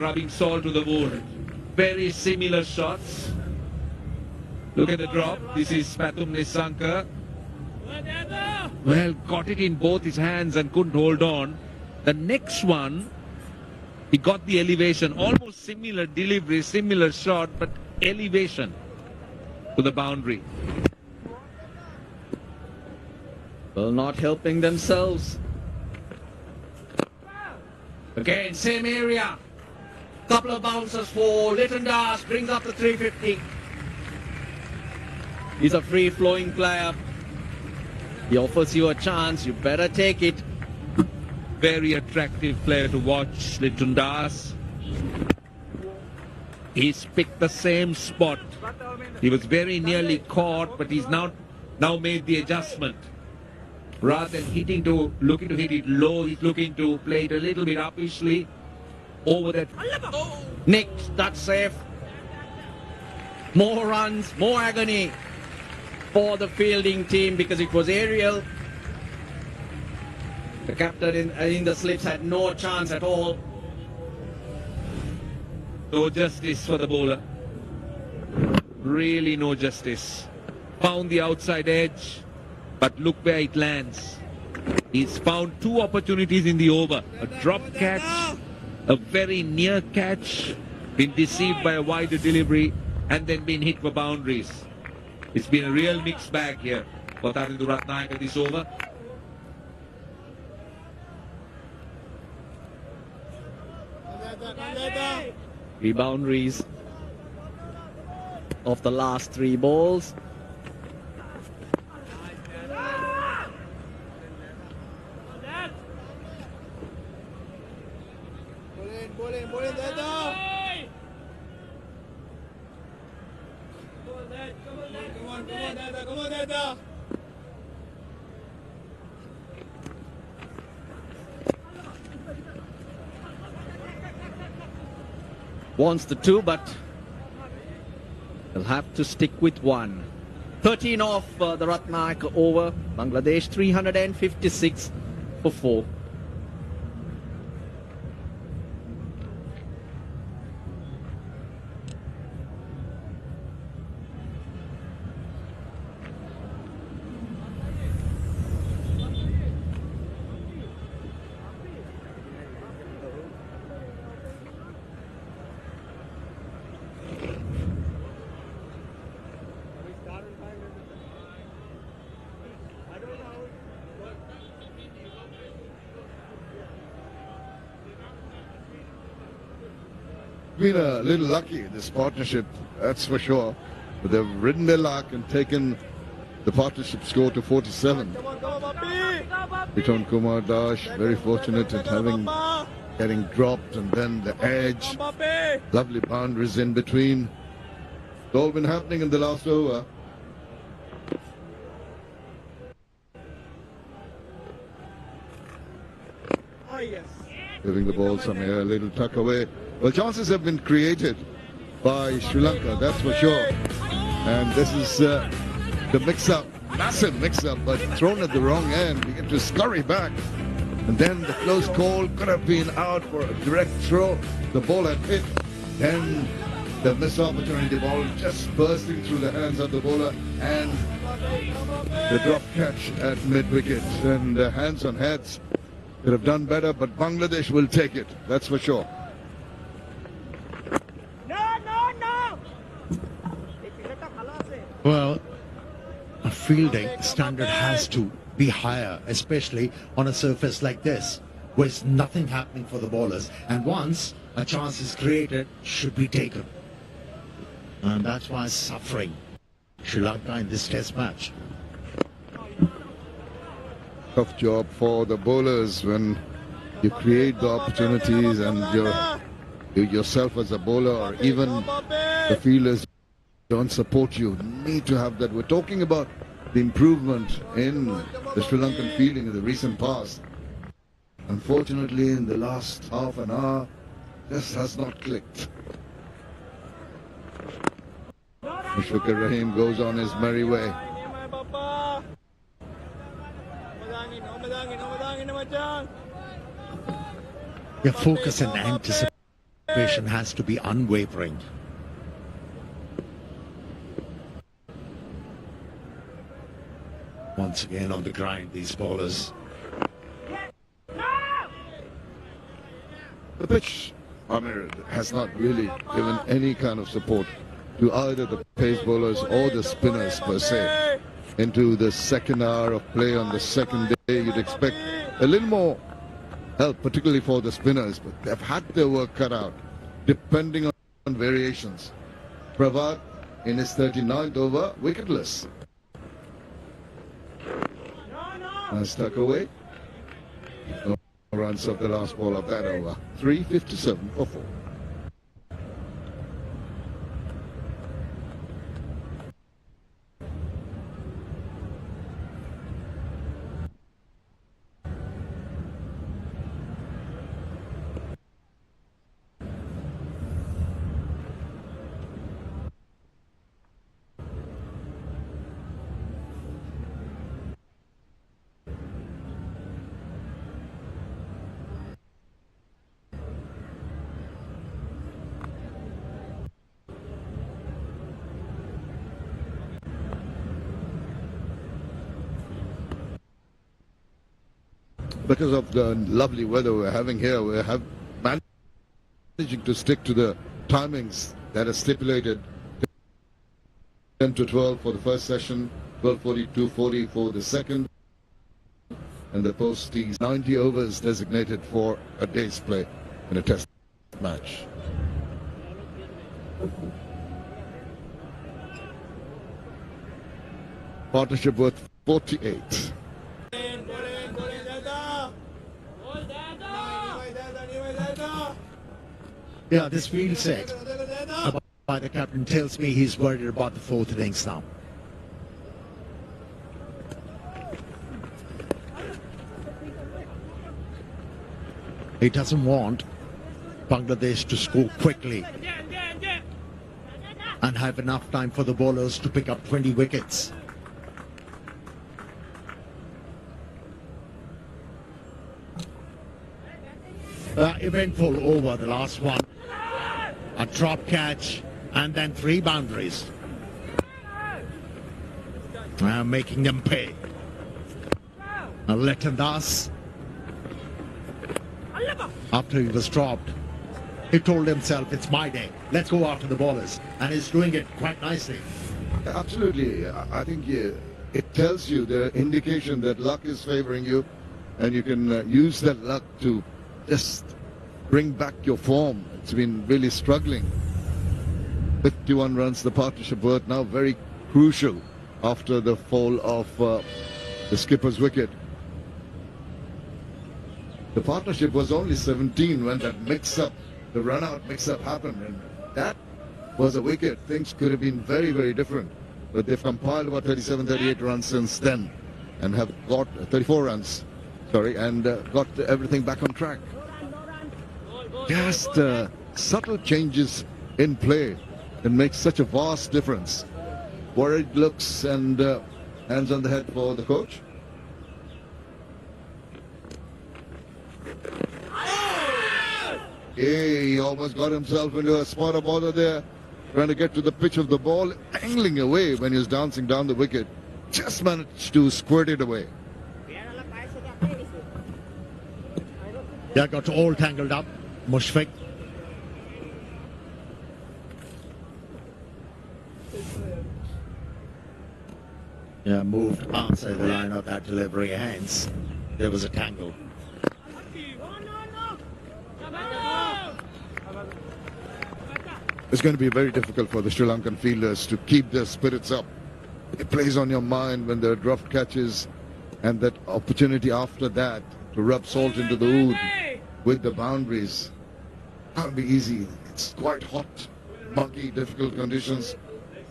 rubbing salt to the wound. Very similar shots. Look at the drop. This is Pathum Nissanka. Well, got it in both his hands and couldn't hold on. The next one, he got the elevation. Almost similar delivery, similar shot, but elevation to the boundary. Well, not helping themselves. Again, same area. Couple of bounces for Litton Das, brings up the 350. He's a free-flowing player. He offers you a chance, you better take it. Very attractive player to watch, Litton Das. He's picked the same spot. He was very nearly caught, but he's now made the adjustment. Rather than looking to hit it low, he's looking to play it a little bit uppishly over that. Nicked, that's safe. More runs, more agony for the fielding team because it was aerial. The captain in the slips had no chance at all. No justice for the bowler. Really no justice. Found the outside edge, but look where it lands. He's found two opportunities in the over. A drop catch, a very near catch, been deceived by a wider delivery, and then been hit for boundaries. It's been a real mixed bag here for Tathindu Ratnayake this over. Three boundaries of the last three balls. Wants the two, but they'll have to stick with one. 13 off the Ratnayake over. Bangladesh 356 for 4. Been a little lucky in this partnership, that's for sure. But they've ridden their luck and taken the partnership score to 47. Biton Kumar Dash, very fortunate at getting dropped, and then the edge. Lovely boundaries in between. It's all been happening in the last over. Giving the ball somewhere, a little tuck away. Well, chances have been created by Sri Lanka, that's for sure. And this is the mix-up, massive mix-up, but thrown at the wrong end. We get to scurry back. And then the close call could have been out for a direct throw. The ball had hit. Then the missed opportunity, the ball just bursting through the hands of the bowler. And the drop catch at mid-wicket. And hands on heads could have done better, but Bangladesh will take it, that's for sure. Well, a fielding standard has to be higher, especially on a surface like this, where there's nothing happening for the bowlers. And once a chance is created, should be taken. And that's why suffering Sri Lanka in this test match. Tough job for the bowlers when you create the opportunities and you yourself as a bowler or even the fielders don't support you. Need to have that. We're talking about the improvement in the Sri Lankan fielding in the recent past. Unfortunately, in the last half an hour, this has not clicked. Mushfiqur Rahim goes on his merry way. Your focus and anticipation concentration has to be unwavering. Once again on the grind, these bowlers. The pitch, Amir, has not really given any kind of support to either the pace bowlers or the spinners per se. Into the second hour of play on the second day, you'd expect a little more help, particularly for the spinners, but they've had their work cut out, depending on variations. Pravad in his 39th over, wicketless. And stuck away. No runs of the last ball of that over. 357 for 4. Because of the lovely weather we're having here, we're managing to stick to the timings that are stipulated. 10 to 12 for the first session, 12:40, 2:40 for the second, and the post tees 90 overs designated for a day's play in a test match. Partnership worth 48. Yeah, this field set by the captain tells me he's worried about the fourth innings now. He doesn't want Bangladesh to score quickly and have enough time for the bowlers to pick up 20 wickets. Eventful over, the last one. A drop catch and then 3 boundaries. Making them pay. Letan Das, after he was dropped, he told himself, it's my day, let's go after the bowlers, and he's doing it quite nicely. Absolutely. I think it tells you the indication that luck is favoring you, and you can use that luck to just bring back your form. It's been really struggling. 51 runs, the partnership worth, now very crucial after the fall of the skipper's wicket. The partnership was only 17 when that mix-up, the run-out mix-up happened, and that was a wicket. Things could have been very, very different. But they've compiled about 37, 38 runs since then, and have got 34 runs, sorry, and got everything back on track. Just subtle changes in play can make such a vast difference. Worried looks and hands on the head for the coach. He almost got himself into a spot of bother there, trying to get to the pitch of the ball, angling away when he was dancing down the wicket. Just managed to squirt it away. They got all tangled up. Mushfiq. Yeah, moved outside the line of that delivery, hence there was a tangle. It's going to be very difficult for the Sri Lankan fielders to keep their spirits up. It plays on your mind when there are drop catches, and that opportunity after that to rub salt into the wound with the boundaries. Can't be easy. It's quite hot, muggy, difficult conditions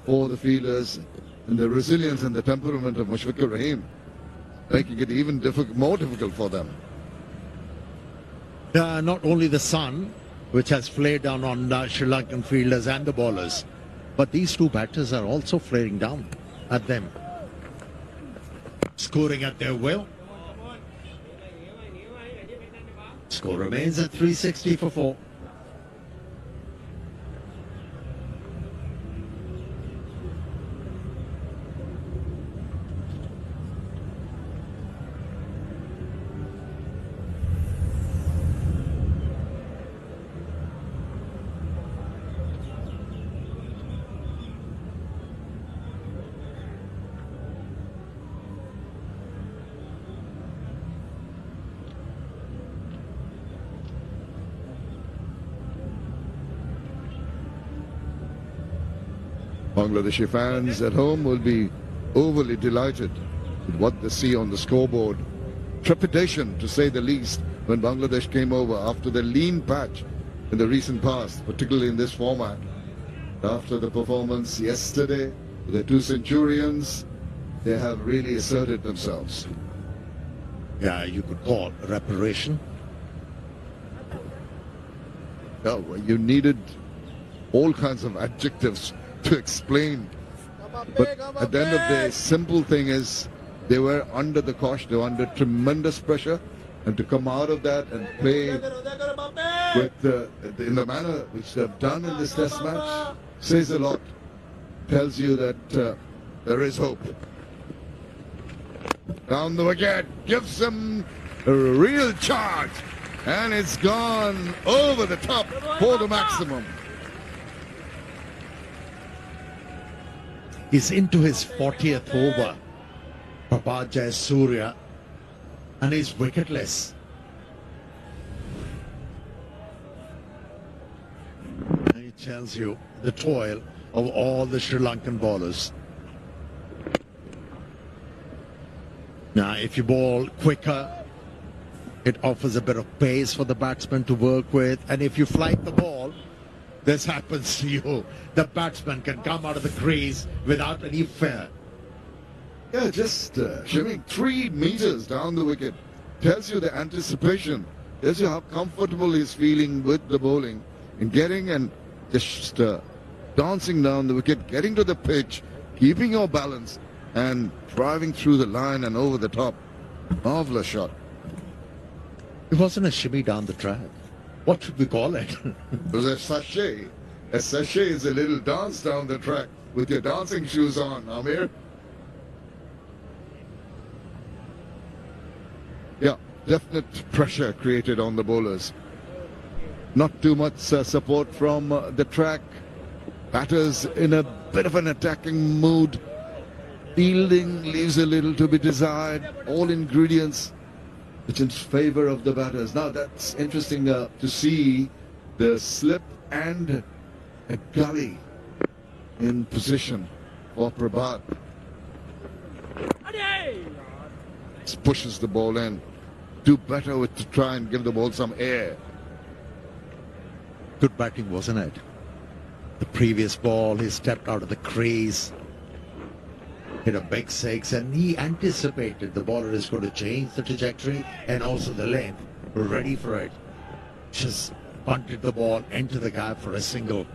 for the fielders, and the resilience and the temperament of Mushfiqur Rahim making it even more difficult for them. Not only the sun, which has flared down on Sri Lankan fielders and the bowlers, but these two batters are also flaring down at them, scoring at their will. Score remains at 360 for 4. Bangladeshi fans at home will be overly delighted with what they see on the scoreboard. Trepidation, to say the least, when Bangladesh came over after the lean patch in the recent past, particularly in this format. After the performance yesterday, the two Centurions, they have really asserted themselves. Yeah, you could call reparation. Oh, you needed all kinds of adjectives to explain. But at the end of the day, simple thing is they were under the cosh, they were under tremendous pressure, and to come out of that and play with in the manner which they've done in this test match says a lot. Tells you that there is hope. Down the wicket, gives them a real charge, and it's gone over the top for the maximum. He's into his 40th over, Prabhat Jayasuriya, and he's wicketless. And it tells you the toil of all the Sri Lankan bowlers. Now, if you bowl quicker, it offers a bit of pace for the batsman to work with. And if you flight the ball, this happens to you. The batsman can come out of the crease without any fear. Yeah, just shimming 3 meters down the wicket tells you the anticipation, tells you how comfortable he's feeling with the bowling and getting and just dancing down the wicket, getting to the pitch, keeping your balance and driving through the line and over the top. Marvelous shot. It wasn't a shimmy down the track. What should we call it? It was a sachet. A sachet is a little dance down the track with your dancing shoes on, Amir. Yeah, definite pressure created on the bowlers. Not too much support from the track. Batters in a bit of an attacking mood. Fielding leaves a little to be desired. All ingredients which in favor of the batters. Now that's interesting to see the slip and a gully in position for Prabhat. Just pushes the ball in. Do better with to try and give the ball some air. Good batting, wasn't it? The previous ball, he stepped out of the crease, hit a big 6, and he anticipated the bowler is going to change the trajectory and also the length. Ready for it. Just punted the ball into the gap for a single.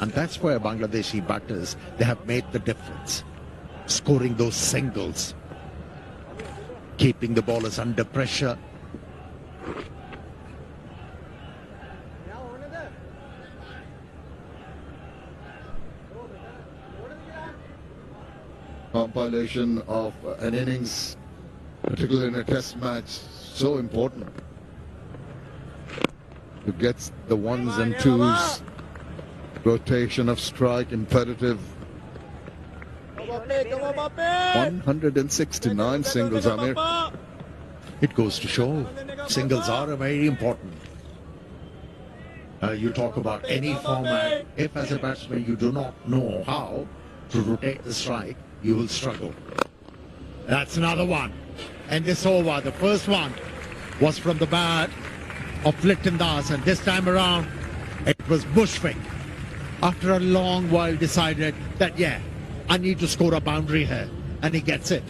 And that's where Bangladeshi batters, they have made the difference. Scoring those singles. Keeping the bowlers under pressure. Compilation of an innings, particularly in a test match, so important to get the 1s and 2s, rotation of strike imperative. 169 singles, Amir. It goes to show singles are very important. You talk about any format, if as a batsman you do not know how to rotate the strike, you will struggle. That's another one. And this over, the first one was from the bat of Lipton Das, and this time around it was Mushfiq. After a long while decided that, yeah, I need to score a boundary here, and he gets it.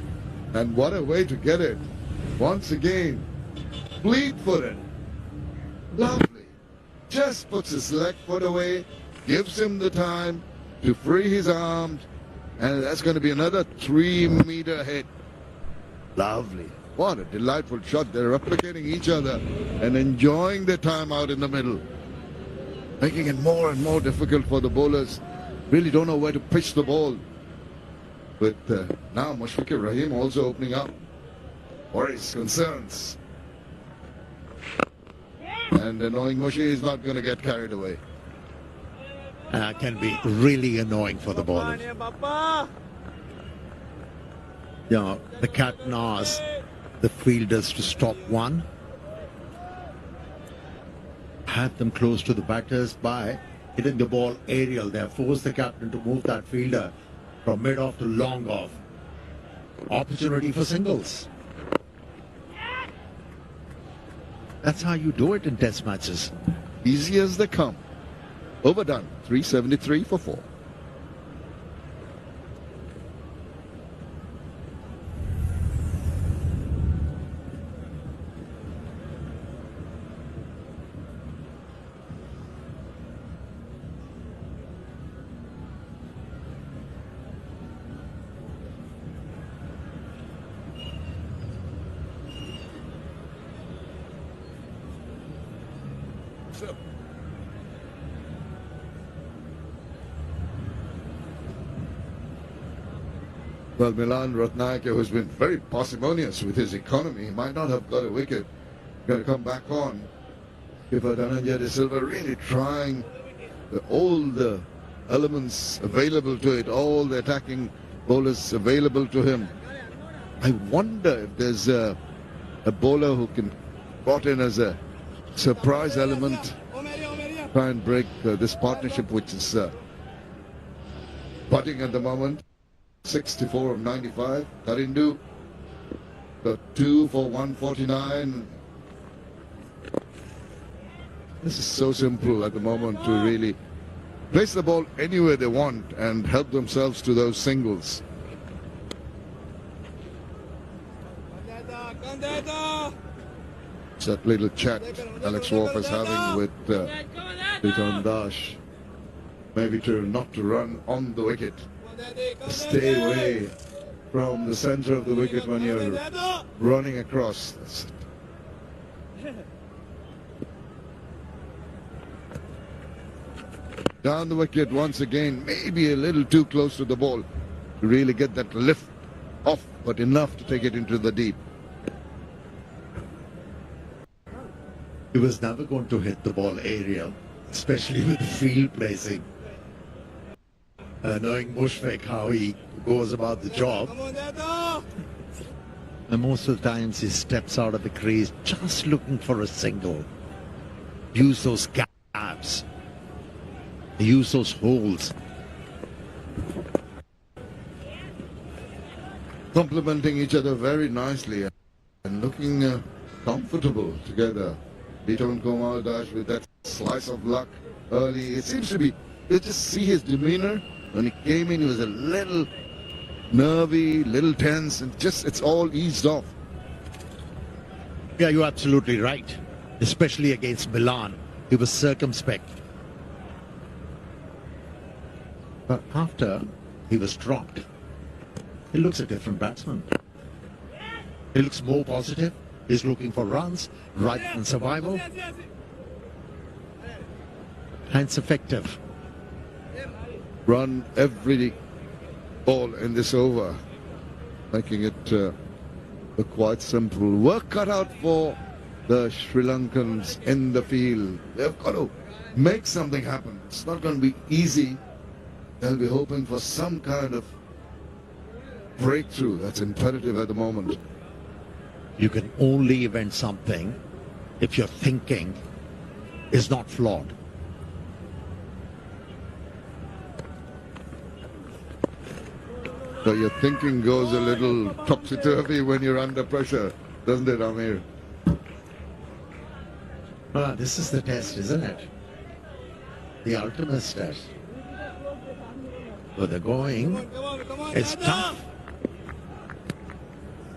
And what a way to get it. Once again, fleet-footed. Lovely. Just puts his left foot away, gives him the time to free his arms, and that's going to be another 3-meter hit. Lovely. What a delightful shot. They're replicating each other and enjoying their time out in the middle. Making it more and more difficult for the bowlers. Really don't know where to pitch the ball. But now Mushfiqur Rahim also opening up for his concerns. And knowing Mushi is not going to get carried away. Can be really annoying for the bowlers. You know, the captain asks the fielders to stop one, have them close to the batters by hitting the ball aerial. They have forced the captain to move that fielder from mid-off to long-off. Opportunity for singles. That's how you do it in test matches. Easy as they come. Overdone. 373 for 4. Well, Milan Ratnayake, who's been very parsimonious with his economy, he might not have got a wicket. Going to come back on. Skipper Dhananjay De Silva really trying all the elements available to it, all the attacking bowlers available to him. I wonder if there's a bowler who can brought in as a surprise element, try and break this partnership which is budding at the moment. 64 of 95. Karindu got 2 for 149. This is so simple at the moment to really place the ball anywhere they want and help themselves to those singles. It's that little chat Alex Wolff is having with Pritam Dash. Maybe not to run on the wicket. Stay away from the center of the wicket when you're running across. That's it. Down the wicket once again, maybe a little too close to the ball to really get that lift off, but enough to take it into the deep. He was never going to hit the ball aerial, especially with the field placing. Knowing Mushfiq, how he goes about the job. And most of the times he steps out of the crease just looking for a single. Use those gaps. Use those holes. Complementing each other very nicely and looking comfortable together. Biton Kumar Dash with that slice of luck early. It seems to be, you just see his demeanor. When he came in, he was a little nervy, little tense, and it's all eased off. Yeah, you're absolutely right. Especially against Milan. He was circumspect. But after he was dropped, he looks a different batsman. He looks more positive. He's looking for runs, right and survival. Hence effective. Run every ball in this over, making it quite simple. Work cut out for the Sri Lankans in the field. They've got to make something happen. It's not going to be easy. They'll be hoping for some kind of breakthrough. That's imperative at the moment. You can only invent something if your thinking is not flawed. So your thinking goes a little topsy-turvy when you're under pressure, doesn't it, Amir? This is the test, isn't it? The ultimate test. So they're going. It's tough.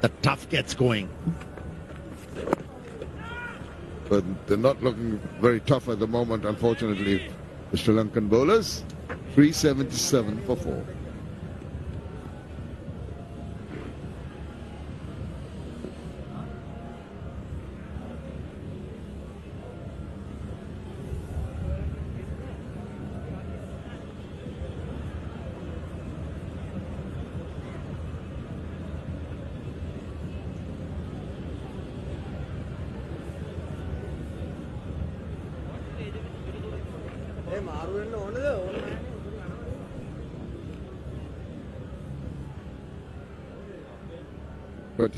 The tough gets going. But they're not looking very tough at the moment, unfortunately. The Sri Lankan bowlers, 377 for 4.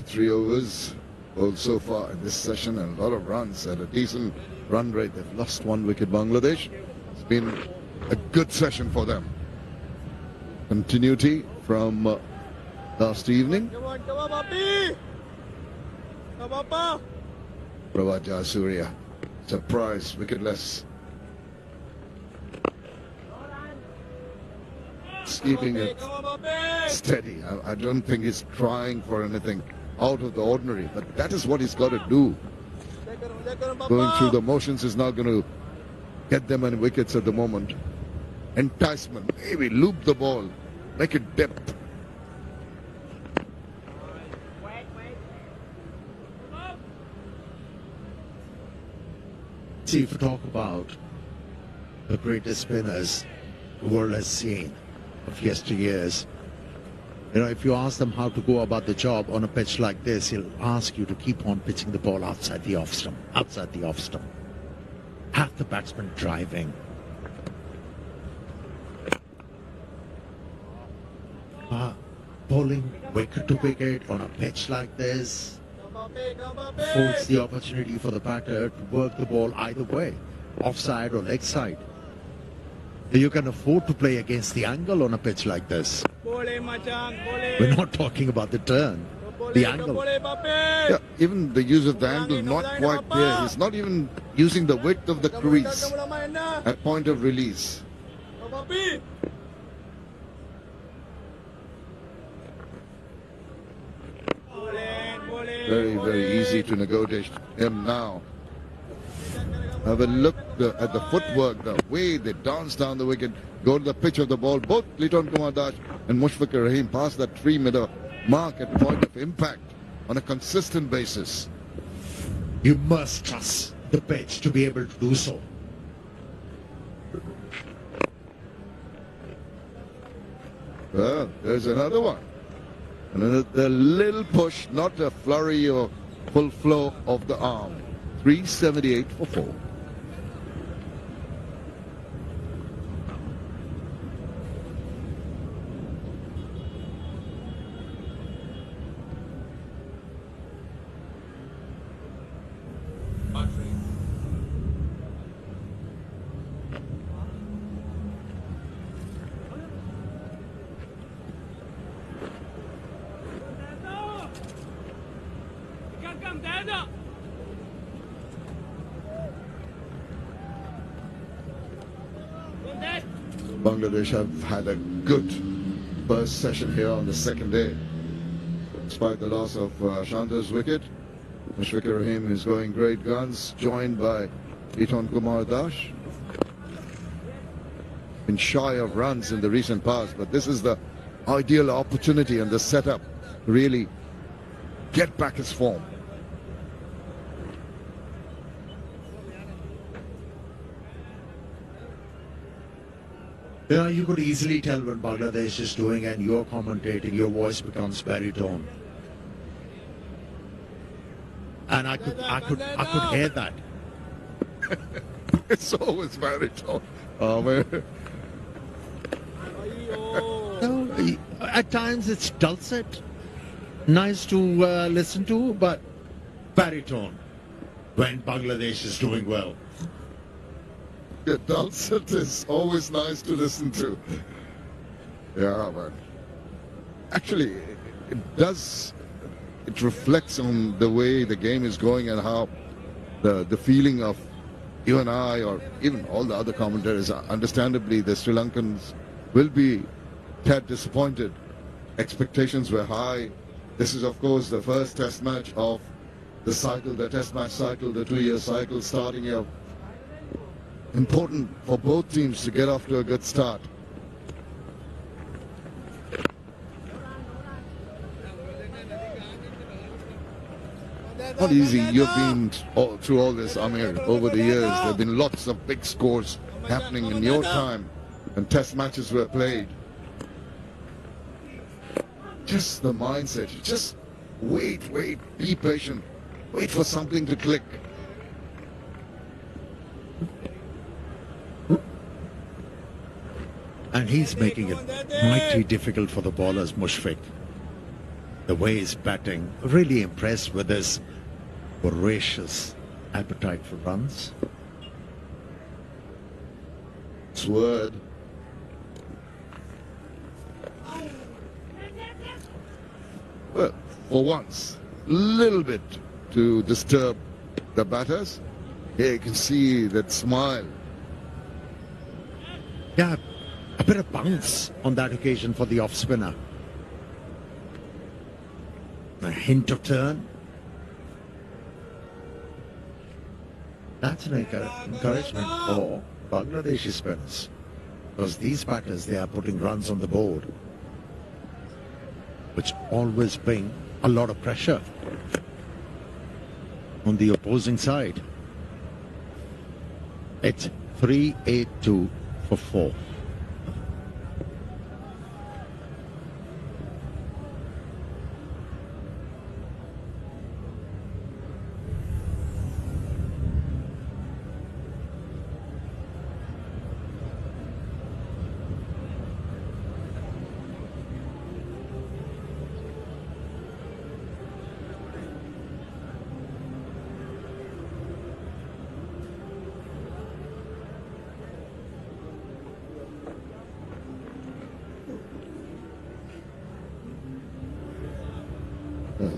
Three overs bowled so far in this session and a lot of runs at a decent run rate. They've lost 1 wicket, Bangladesh. It's been a good session for them. Continuity from last evening. Come on, Papi! Come on, Pa! Pravat Jayasuriya, surprise, wicketless. He's keeping it Come on, Papi! steady. I don't think he's trying for anything out of the ordinary, but that is what he's got to do. Going through the motions is not going to get them any wickets at the moment. Enticement, maybe loop the ball, make it dip. See, if you talk about the greatest spinners the world has seen of yesteryears, you know, if you ask them how to go about the job on a pitch like this, he'll ask you to keep on pitching the ball outside the off stump, Have the batsman driving. Bowling wicket to wicket on a pitch like this affords the opportunity for the batter to work the ball either way, offside or leg side. You can afford to play against the angle on a pitch like this. Boleh, Macang, boleh. We're not talking about the turn, the angle. Boleh, Papi! Yeah, even the use of the angle not quite there. He's not even using the width of the crease Kamu dah main dah. at point of release. Papi! Boleh, boleh. Very, very easy to negotiate him now. Have a look at the footwork, the way they dance down the wicket, go to the pitch of the ball. Both Liton Kumar Dash and Mushfiqur Rahim pass that 3-meter mark at point of impact on a consistent basis. You must trust the pitch to be able to do so. Well, there's another one. Another little push, not a flurry or full flow of the arm. 378 for 4. Bangladesh have had a good first session here on the second day. Despite the loss of Shanta's wicket, Mushfiqur Rahim is going great guns, joined by Liton Kumar Dash. Been shy of runs in the recent past, but this is the ideal opportunity and the setup to really get back his form. Yeah, you could easily tell when Bangladesh is doing and you're commentating, your voice becomes baritone. And I could hear that. It's always baritone. Oh, man. No, at times it's dulcet, nice to listen to, but baritone when Bangladesh is doing well. Yeah, dulcet is always nice to listen to. Yeah, but actually, it reflects on the way the game is going and how the feeling of you and I, or even all the other commentators, understandably, the Sri Lankans will be tad disappointed. Expectations were high. This is, of course, the first test match of the cycle, the test match cycle, the 2-year cycle starting here. Important for both teams to get off to a good start. Not easy. You've been through all this, Amir, over the years. There have been lots of big scores happening in your time when test matches were played. Just the mindset. Just wait, be patient. Wait for something to click. And he's making it mighty difficult for the bowlers, Mushfiq. The way he's batting, really impressed with his voracious appetite for runs. famous word. Well, for once, little bit to disturb the batters. Here you can see that smile. Yeah, a bit of bounce on that occasion for the off spinner. A hint of turn. That's an encouragement for Bangladeshi spinners. Because these batters, they are putting runs on the board, which always bring a lot of pressure on the opposing side. It's 3-8-2 for 4.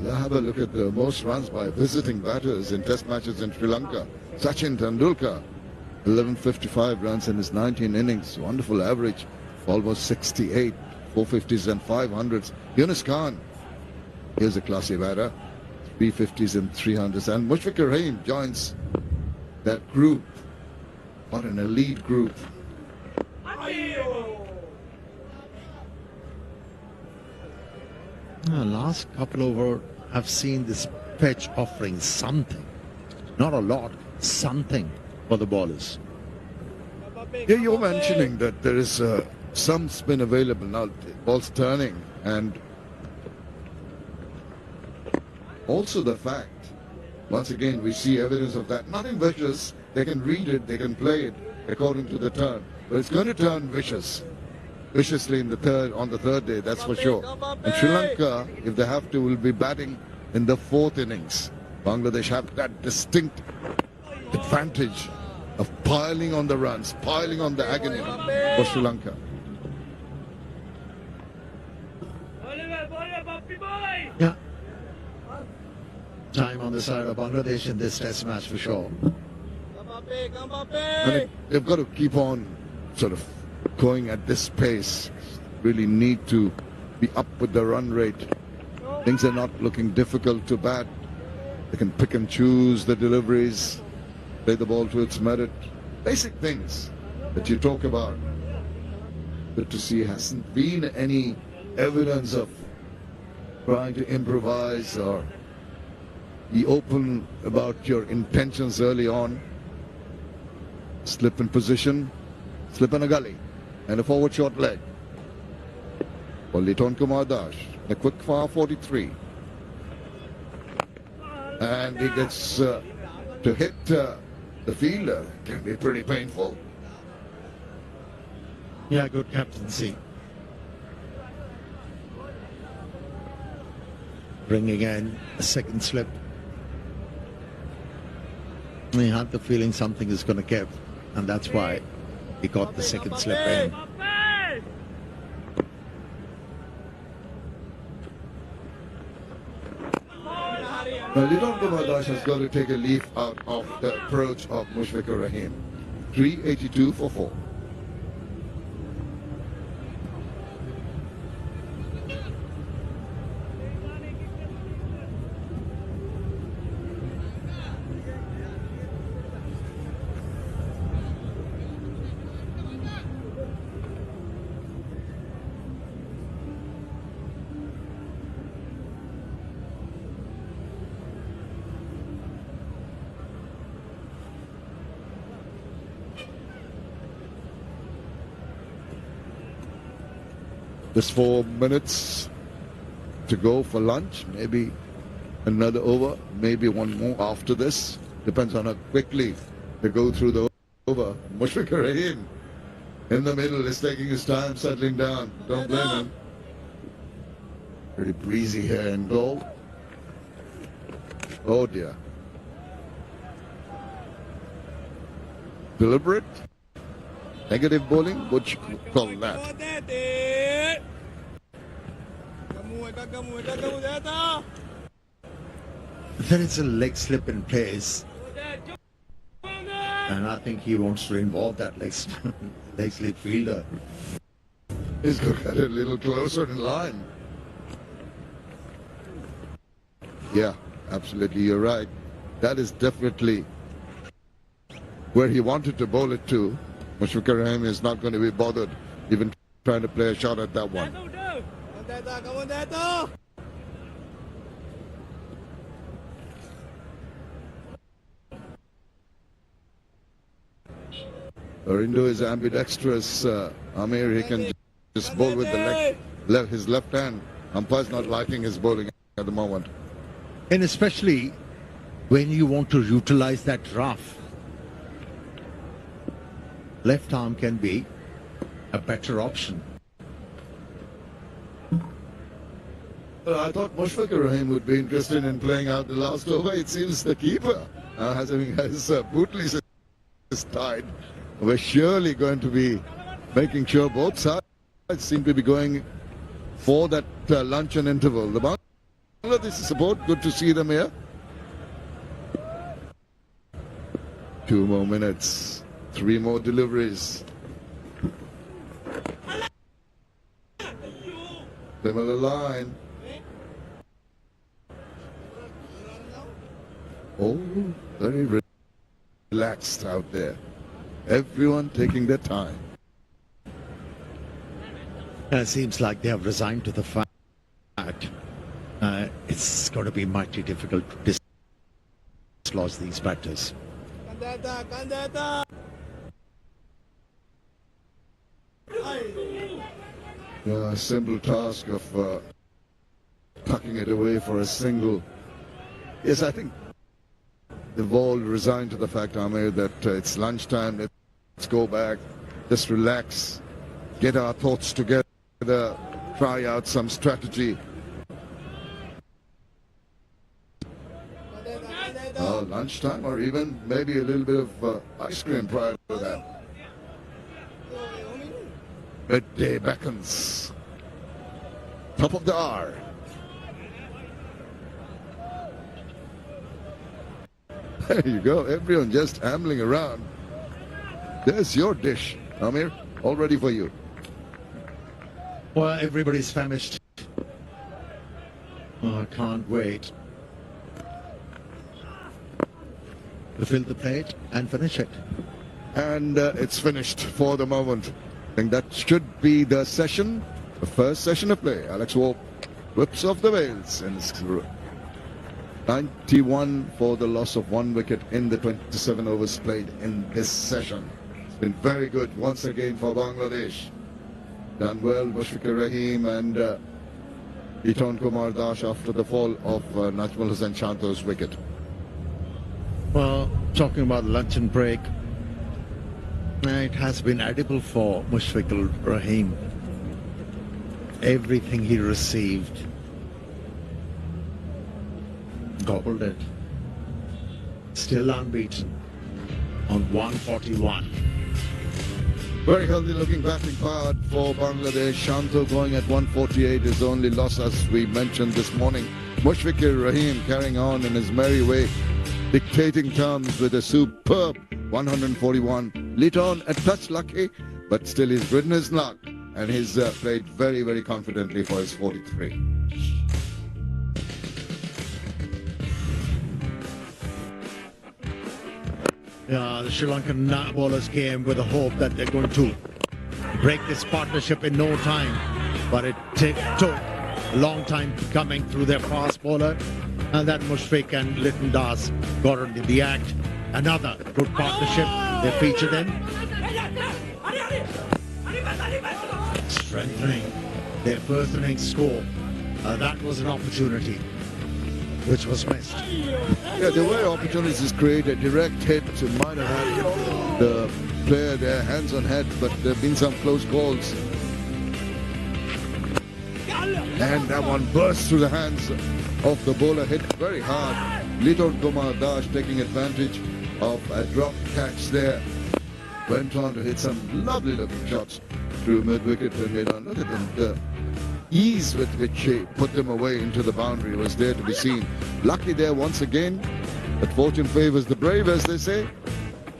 Have a look at the most runs by visiting batters in test matches in Sri Lanka. Sachin Tendulkar, 1155 runs in his 19 innings. Wonderful average, almost 68, 450s and 500s. Yunus Khan, here's a classy batter, 350s and 300s. And Mushfiqur Rahim joins that group. What an elite group. Last couple over, I've seen this pitch offering something. Not a lot, something for the bowlers. Yeah, you're mentioning that there is some spin available now. The ball's turning, and also the fact, once again, we see evidence of that. Nothing vicious. They can read it, they can play it according to the turn, but it's going to turn viciously on the third day, that's for sure. And Sri Lanka, if they have to, will be batting in the 4th innings. Bangladesh have that distinct advantage of piling on the runs, piling on the agony for Sri Lanka. Yeah. Time on the side of Bangladesh in this test match for sure. And they've got to keep on sort of going at this pace. Really need to be up with the run rate. Things are not looking difficult to bat. They can pick and choose the deliveries, play the ball to its merit. Basic things that you talk about. Good to see hasn't been any evidence of trying to improvise or be open about your intentions early on. Slip in position, slip in a gully, and a forward short leg. For Liton Kumar Das, a quick fire 43. And he gets to hit the fielder. Can be pretty painful. Yeah, good captaincy. Bringing in a second slip. He had the feeling something is going to give, and that's why he got the second slip in. Now, Liton Kumar Das has got to take a leaf out of the approach of Mushfiqur Rahim. 382 for 4. Just 4 minutes to go for lunch. Maybe another over, maybe one more after this. Depends on how quickly they go through the over. Mushfiqur Rahim in the middle is taking his time, settling down. Don't blame him. Pretty breezy here in goal. Oh dear. Negative bowling, would you call that? There is a leg slip in place. And I think he wants to involve that leg slip fielder. He's got a little closer in line. Yeah, absolutely, you're right. That is definitely where he wanted to bowl it to. Mushfiqur Rahim is not going to be bothered even trying to play a shot at that one. Arindo is ambidextrous. Amir, he can just bowl with the leg, his left hand. Umpire's not liking his bowling at the moment. And especially when you want to utilize that rough, left arm can be a better option. Well, I thought Mushfiqur Rahim would be interested in playing out the last over. It seems the keeper has boot laces tied. We're surely going to be making sure both sides seem to be going for that luncheon interval. The Bangladesh support, good to see them here. 2 more minutes, 3 more deliveries. Similar line. Oh, very relaxed out there. Everyone taking their time. It seems like they have resigned to the fact it's going to be mighty difficult to dislodge these batters. A simple task of tucking it away for a single. Yes, I think they've all resigned to the fact, Amir, that it's lunchtime. Let's go back, just relax, get our thoughts together, try out some strategy. Lunchtime, or even maybe a little bit of ice cream prior to that. Midday beckons. Top of the hour. There you go, everyone just ambling around. There's your dish, Amir, all ready for you. Well, everybody's famished. Oh, I can't wait to fill the plate and finish it. And it's finished for the moment. I think that should be the session, the first session of play. Alex Warp whips off the veils and 91 for the loss of 1 wicket in the 27 overs played in this session. It's been very good once again for Bangladesh. Done well, Mushfiqur Rahim and Liton Kumar Das after the fall of Najmul Hussain Shanto's wicket. Well, talking about luncheon break, it has been edible for Mushfiqur Rahim. Everything he received, gobbled it. Still unbeaten on 141. Very healthy looking batting part for Bangladesh. Shanto going at 148, his only loss as we mentioned this morning. Mushfiqur Rahim carrying on in his merry way, dictating terms with a superb 141. Liton a touch lucky, but still he's ridden his luck and he's played very, very confidently for his 43. Yeah, the Sri Lankan bowlers came with the hope that they're going to break this partnership in no time. But it took a long time coming through their fast bowler. And then Mushfiq and Liton Das got into the act. Another good partnership they featured in. Strengthening their first innings score. That was an opportunity which was missed. Yeah, there were opportunities created. Direct hit to minor hand. The player there, hands on head, but there have been some close calls. And that one burst through the hands of the bowler, hit very hard. Liton Kumar Das taking advantage of a drop catch there. went on to hit some lovely looking shots through mid-wicket to mid on. Look at them. The ease with which he put them away into the boundary was there to be seen. Lucky there once again, but fortune favors the brave, as they say.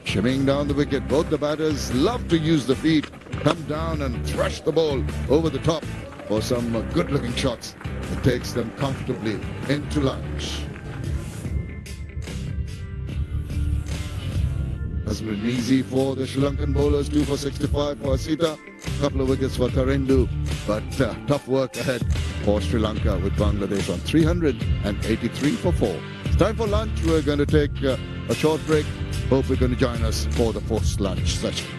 Shimmying down the wicket, both the batters love to use the feet, come down and thrush the ball over the top for some good-looking shots. It takes them comfortably into lunch. Hasn't been easy for the Sri Lankan bowlers. 2 for 65 for Asita, couple of wickets for Tarendu, but tough work ahead for Sri Lanka with Bangladesh on 383 for 4. It's time for lunch. We're going to take a short break. Hope you're going to join us for the post-lunch session.